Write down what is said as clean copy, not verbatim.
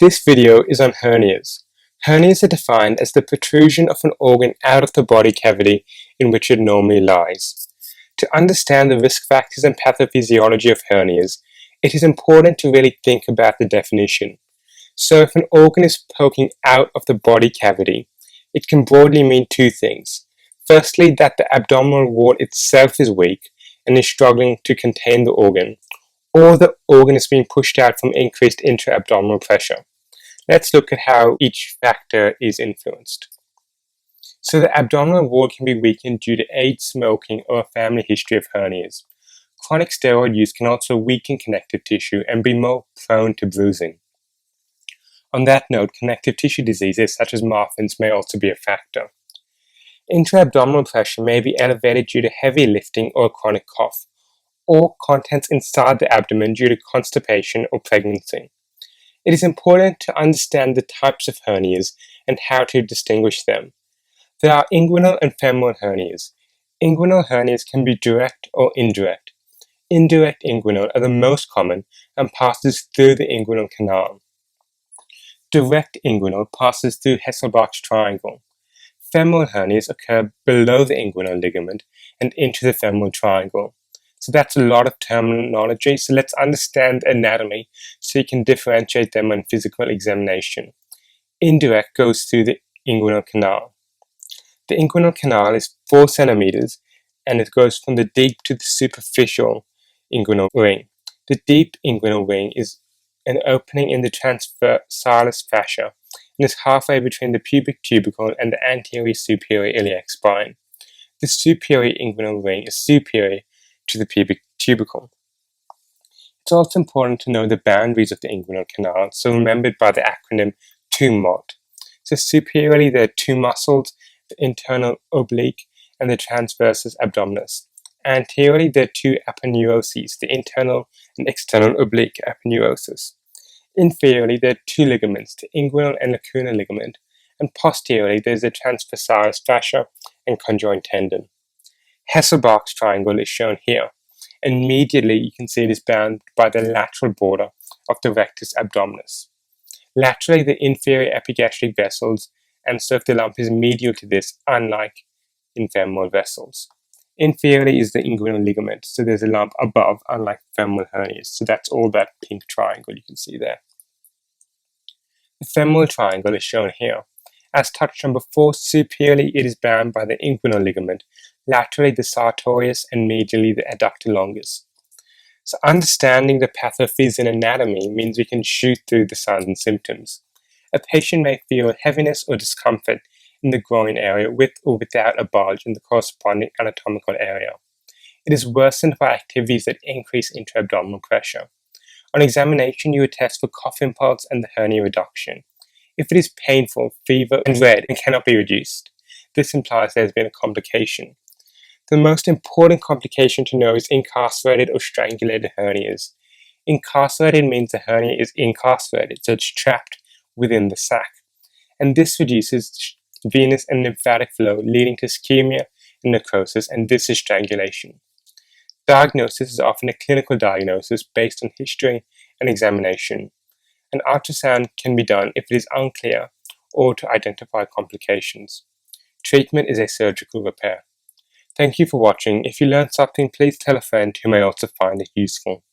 This video is on hernias. Hernias are defined as the protrusion of an organ out of the body cavity in which it normally lies. To understand the risk factors and pathophysiology of hernias, it is important to really think about the definition. So if an organ is poking out of the body cavity, it can broadly mean two things. Firstly, that the abdominal wall itself is weak and is struggling to contain the organ, or the organ is being pushed out from increased intra-abdominal pressure. Let's look at how each factor is influenced. So the abdominal wall can be weakened due to age, smoking, or a family history of hernias. Chronic steroid use can also weaken connective tissue and be more prone to bruising. On that note, connective tissue diseases such as Marfan's may also be a factor. Intra-abdominal pressure may be elevated due to heavy lifting or a chronic cough, or contents inside the abdomen due to constipation or pregnancy. It is important to understand the types of hernias and how to distinguish them. There are inguinal and femoral hernias. Inguinal hernias can be direct or indirect. Indirect inguinal are the most common and passes through the inguinal canal. Direct inguinal passes through Hasselbalch's triangle. Femoral hernias occur below the inguinal ligament and into the femoral triangle. So that's a lot of terminology, so let's understand anatomy so you can differentiate them on physical examination. Indirect goes through the inguinal canal. The inguinal canal is 4 centimeters and it goes from the deep to the superficial inguinal ring. The deep inguinal ring is an opening in the transversalis fascia and is halfway between the pubic tubercle and the anterior superior iliac spine. The superior inguinal ring is superior to the pubic tubercle. It's also important to know the boundaries of the inguinal canal, so remembered by the acronym 2MOT. So superiorly there are 2 muscles, the internal oblique and the transversus abdominis. Anteriorly there are 2 aponeuroses, the internal and external oblique aponeurosis. Inferiorly there are 2 ligaments, the inguinal and lacunar ligament, and posteriorly there is the transversalis fascia and conjoint tendon. Hasselbalch's triangle is shown here, and medially you can see it is bound by the lateral border of the rectus abdominis. Laterally, the inferior epigastric vessels, and so if the lump is medial to this, unlike in femoral vessels. Inferiorly is the inguinal ligament, so there's a lump above, unlike femoral hernias. So that's all that pink triangle you can see there. The femoral triangle is shown here. As touched on before, superiorly it is bound by the inguinal ligament, laterally the sartorius, and medially the adductor longus. So understanding the pathophys in anatomy means we can shoot through the signs and symptoms. A patient may feel heaviness or discomfort in the groin area with or without a bulge in the corresponding anatomical area. It is worsened by activities that increase intra-abdominal pressure. On examination, you would test for cough impulse and the hernia reduction. If it is painful, fever, and red and cannot be reduced, this implies there has been a complication. The most important complication to know is incarcerated or strangulated hernias. Incarcerated means the hernia is incarcerated, so it's trapped within the sac. And this reduces venous and lymphatic flow, leading to ischemia and necrosis, and this is strangulation. Diagnosis is often a clinical diagnosis based on history and examination. An ultrasound can be done if it is unclear or to identify complications. Treatment is a surgical repair. Thank you for watching. If you learned something, please tell a friend who may also find it useful.